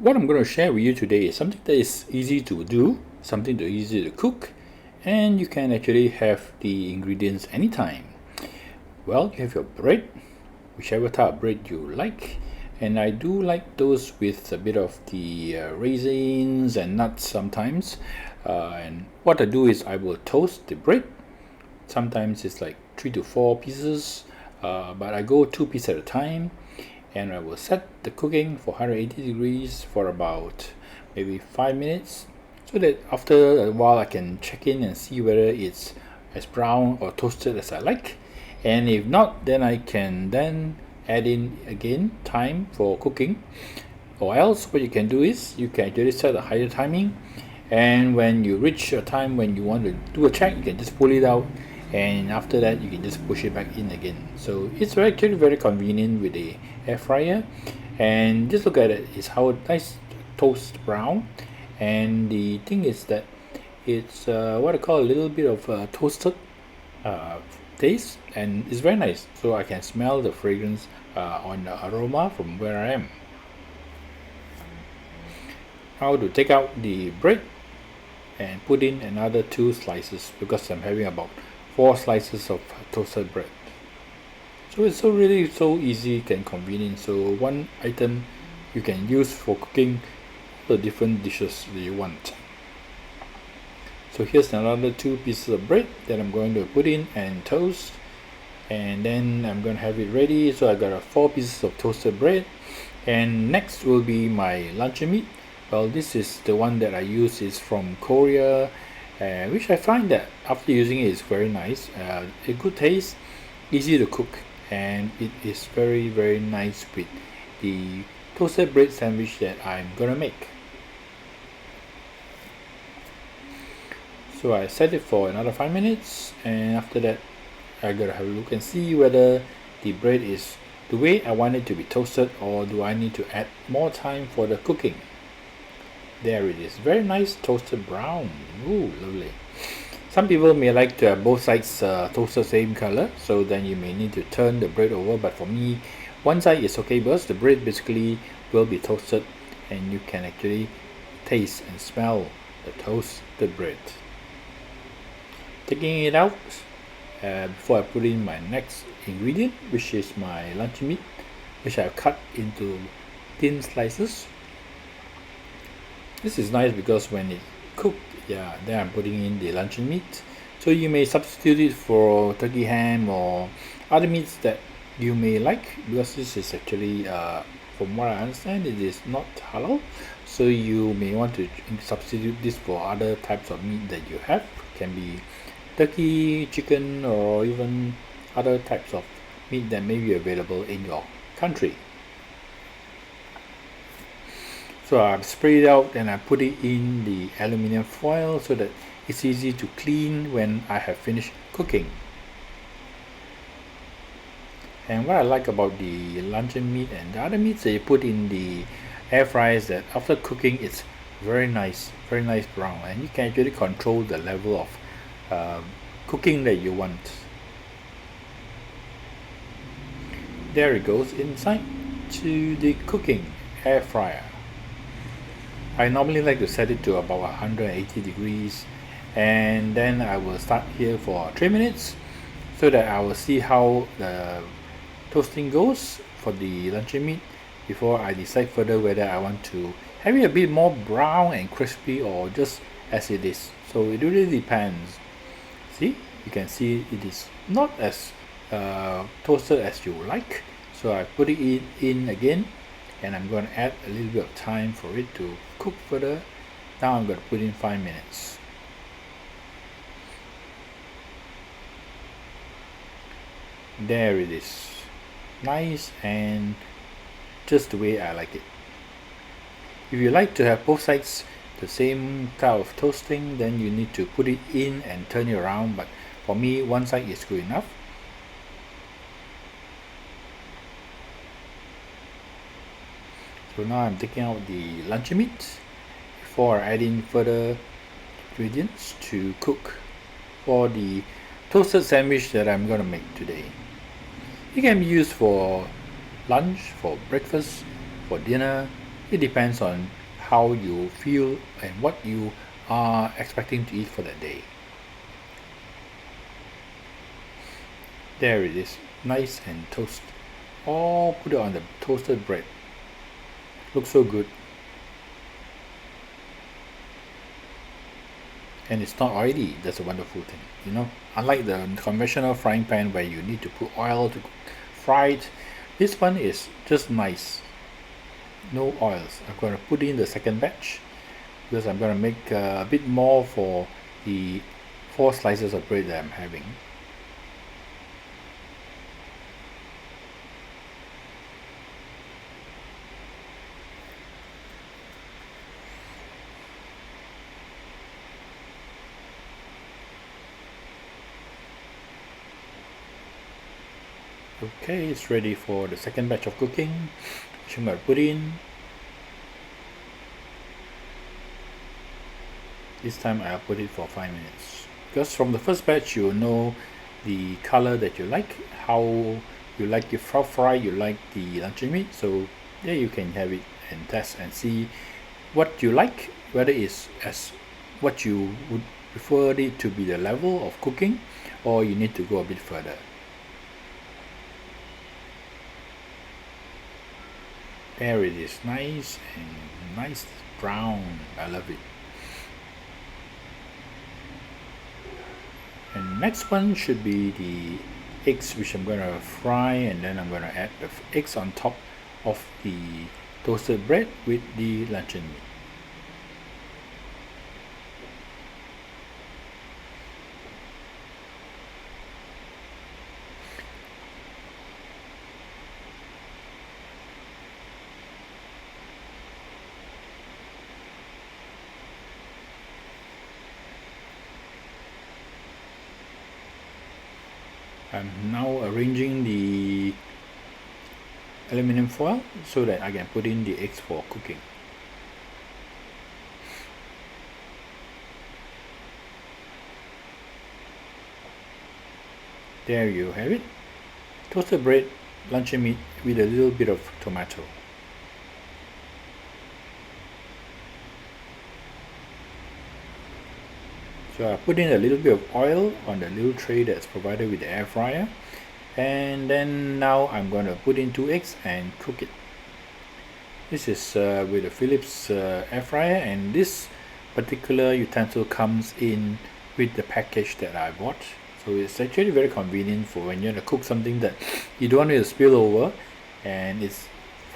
what I'm going to share with you today is something that is easy to do, something that is easy to cook, and you can actually have the ingredients anytime. Well, you have your bread, whichever type of bread you like, and I do like those with a bit of the raisins and nuts sometimes. And what I do is I will toast the bread. Sometimes it's like 3 to 4 pieces, but I go 2 pieces at a time, and I will set the cooking for 180 degrees for about maybe 5 minutes, so that after a while I can check in and see whether it's as brown or toasted as I like. And if not, then I can then add in again time for cooking. Or else what you can do is you can actually set a higher timing, and when you reach a time when you want to do a check, you can just pull it out, and after that you can just push it back in again. So it's actually very convenient with the air fryer. And just look at it, it's how nice toast brown, and the thing is that it's what I call a little bit of toasted taste, and it's very nice. So I can smell the fragrance on the aroma from where I am. Now to take out the bread and put in another 2 slices, because I'm having about 4 slices of toasted bread. So it's really so easy and convenient. So one item you can use for cooking the different dishes that you want. So here's another 2 pieces of bread that I'm going to put in and toast, and then I'm going to have it ready. So I got 4 pieces of toasted bread, and next will be my luncheon meat. Well, this is the one that I use is from Korea, which I find that after using it is very nice, a good taste, easy to cook, and it is very nice with the toasted bread sandwich that I'm gonna make. So I set it for another 5 minutes, and after that I gotta have a look and see whether the bread is the way I want it to be toasted, or do I need to add more time for the cooking. There it is, very nice toasted brown. Ooh, lovely. Some people may like to have both sides toasted same color, so then you may need to turn the bread over, but for me one side is okay because the bread basically will be toasted, and you can actually taste and smell the toasted bread. Taking it out before I put in my next ingredient, which is my luncheon meat, which I've cut into thin slices. This is nice because when it cooked, then I'm putting in the luncheon meat. So you may substitute it for turkey ham or other meats that you may like, because this is actually, from what I understand, it is not halal. So you may want to substitute this for other types of meat that you have. It can be turkey, chicken, or even other types of meat that may be available in your country. So I spray it out and I put it in the aluminum foil so that it's easy to clean when I have finished cooking. And what I like about the luncheon meat and the other meats that you put in the air fryer is that after cooking it's very nice brown, and you can actually control the level of cooking that you want. There it goes inside to the cooking air fryer. I normally like to set it to about 180 degrees, and then I will start here for 3 minutes so that I will see how the toasting goes for the luncheon meat before I decide further whether I want to have it a bit more brown and crispy or just as it is. So it really depends. See, you can see it is not as toasted as you like, so I put it in again, and I'm going to add a little bit of time for it to cook further. Now I'm going to put in 5 minutes. There it is, nice and just the way I like it. If you like to have both sides the same type of toasting, then you need to put it in and turn it around, but for me one side is good enough. So now I'm taking out the luncheon meat before I add in further ingredients to cook for the toasted sandwich that I'm going to make today. It can be used for lunch, for breakfast, for dinner. It depends on how you feel and what you are expecting to eat for that day. There it is, nice and toast. All put it on the toasted bread. Looks so good. And it's not oily. That's a wonderful thing, you know. Unlike the conventional frying pan where you need to put oil to fry it, this one is just nice. No oils. I'm going to put in the second batch because I'm going to make a bit more for the 4 slices of bread that I'm having. Okay, it's ready for the second batch of cooking, which I'm going to put in. This time I'll put it for 5 minutes. Because from the first batch you'll know the color that you like, how you like your fry, you like the luncheon meat. So there you can have it and test and see what you like, whether it's as what you would prefer it to be the level of cooking, or you need to go a bit further. There it is, nice and nice brown. I love it. And next one should be the eggs, which I'm going to fry, and then I'm going to add the eggs on top of the toasted bread with the luncheon meat. I'm now arranging the aluminum foil so that I can put in the eggs for cooking. There you have it. Toasted bread, luncheon meat with a little bit of tomato. So I put in a little bit of oil on the little tray that's provided with the air fryer, and then now I'm going to put in 2 eggs and cook it. This is with a Philips air fryer, and this particular utensil comes in with the package that I bought. So it's actually very convenient for when you want to cook something that you don't want it to spill over, and it's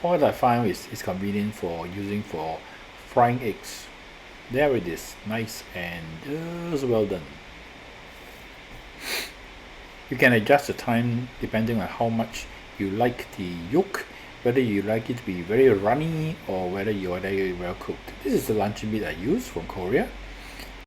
what I find is convenient for using for frying eggs. There it is, nice and just well done. You can adjust the time depending on how much you like the yolk, whether you like it to be very runny or whether you want it well cooked. This is the luncheon meat I use from Korea.